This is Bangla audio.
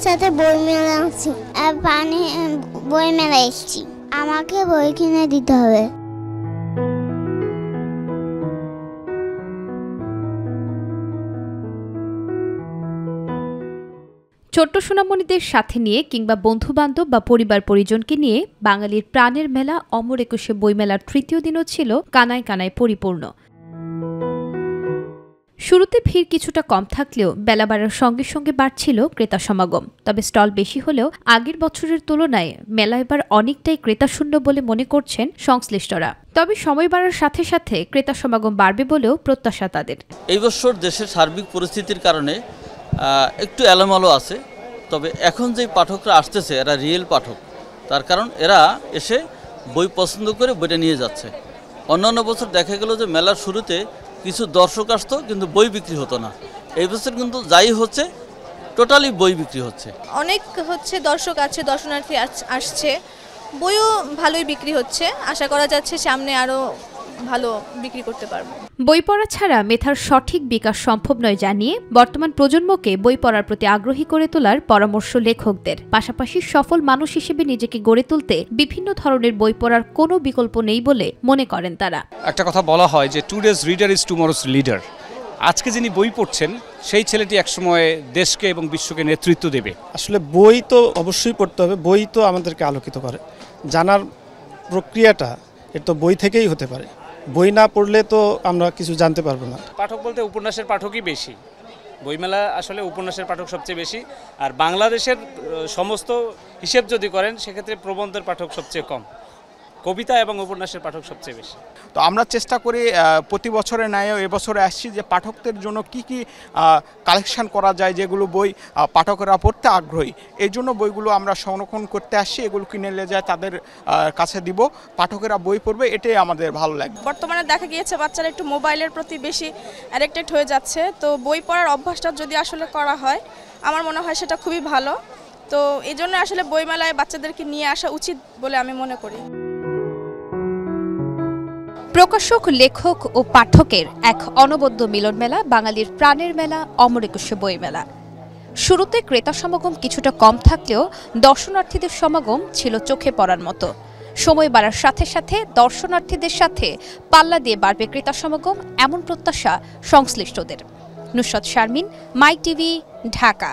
সাথে বই মেলা আছি আর পানি বই মেলা এসেছি, আমাকে বই কিনে দিতে হবে। ছোট্ট সোনামণিদের সাথে নিয়ে কিংবা বন্ধু-বান্ধব বা পরিবার পরিজনকে নিয়ে বাঙালির প্রাণের মেলা অমর একুশে বইমেলার তৃতীয় দিনও ছিল কানায় কানায় পরিপূর্ণ। শুরুতে ভিড় কিছুটা কম থাকলেও বেলা বাড়ার সঙ্গে সঙ্গে বাড়ছিল ক্রেতা সমাগম। তবে স্টল বেশি হলেও আগের বছরের তুলনায় মেলা এবার অনেকটাই ক্রেতাশূন্য বলে মনে করছেন সংশ্লিষ্টরা। তবে সময় বাড়ার সাথে সাথে ক্রেতা সমাগম বাড়বে বলেও প্রত্যাশা তাদের। এই বছর দেশের সার্বিক পরিস্থিতির কারণে একটু এলোমেলো আছে, তবে এখন যে পাঠকরা আসতেছে এরা রিয়েল পাঠক, তার কারণ এরা এসে বই পছন্দ করে বইটা নিয়ে যাচ্ছে। অন্যান্য বছর দেখা গেল যে মেলার শুরুতে কিছু দর্শক আসতো কিন্তু বই বিক্রি হতো না, এই বছর কিন্তু যাই হচ্ছে টোটালি বই বিক্রি হচ্ছে। অনেক দর্শক আছে, দর্শনার্থী আসছে, বইও ভালোই বিক্রি হচ্ছে। আশা করা যাচ্ছে সামনে আরও ভালো বিক্রি করতে পারবো। বই পড়া ছাড়া মেধার সঠিক বিকাশ সম্ভব নয় জানিয়ে বর্তমান প্রজন্মকে বই পড়ার প্রতি আগ্রহী করে তোলার পরামর্শ লেখকদের। পাশাপাশি সফল মানুষ হিসেবে নিজেকে গড়ে তুলতে বিভিন্ন ধরনের বই পড়ার কোনো বিকল্প নেই বলে মনে করেন তারা। একটা কথা বলা হয় যে today's reader is tomorrow's leader. আজকে যিনি বই পড়ছেন সেই ছেলেটি একসময় দেশকে এবং বিশ্বকে নেতৃত্ব দেবে। আসলে বই তো অবশ্যই পড়তে হবে, বই তো আমাদেরকে আলোকিত করে। জানার প্রক্রিয়াটা এটা তো বই থেকেই হতে পারে, বই না পড়লে তো আমরা কিছু জানতে পারবো না। পাঠক বলতে উপন্যাসের পাঠকই বেশি, বইমেলা আসলে উপন্যাসের পাঠক সবচেয়ে বেশি। আর বাংলাদেশের সমস্ত হিসেব যদি করেন সেক্ষেত্রে প্রবন্ধের পাঠক সবচেয়ে কম, কবিতা এবং উপন্যাসের পাঠক সবচেয়ে বেশি। তো আমরা চেষ্টা করি প্রতি বছরের ন্যায় এবছরে আসছি যে পাঠকদের জন্য কি কি কালেকশন করা যায়, যেগুলো বই পাঠকেরা পড়তে আগ্রহী, এই জন্য বইগুলো আমরা সংরক্ষণ করতে আসছি। এগুলো কিনে নিয়ে যায় তাদের কাছে দিব, পাঠকেরা বই পড়বে, এটাই আমাদের ভালো লাগে। বর্তমানে দেখা গিয়েছে বাচ্চারা একটু মোবাইলের প্রতি বেশি অ্যাডিক্টেড হয়ে যাচ্ছে, তো বই পড়ার অভ্যাসটা যদি আসলে করা হয় আমার মনে হয় সেটা খুবই ভালো। তো এই জন্য আসলে বইমেলায় বাচ্চাদেরকে নিয়ে আসা উচিত বলে আমি মনে করি। প্রকাশক, লেখক ও পাঠকের এক অনবদ্য মিলন মেলা বাঙালির প্রাণের মেলা অমর একুশে বইমেলা। শুরুতে ক্রেতা সমাগম কিছুটা কম থাকলেও দর্শনার্থীদের সমাগম ছিল চোখে পড়ার মতো। সময় বাড়ার সাথে সাথে দর্শনার্থীদের সাথে পাল্লা দিয়ে বাড়বে ক্রেতা সমাগম, এমন প্রত্যাশা সংশ্লিষ্টদের। নুসরাত শারমিন, মাই টিভি, ঢাকা।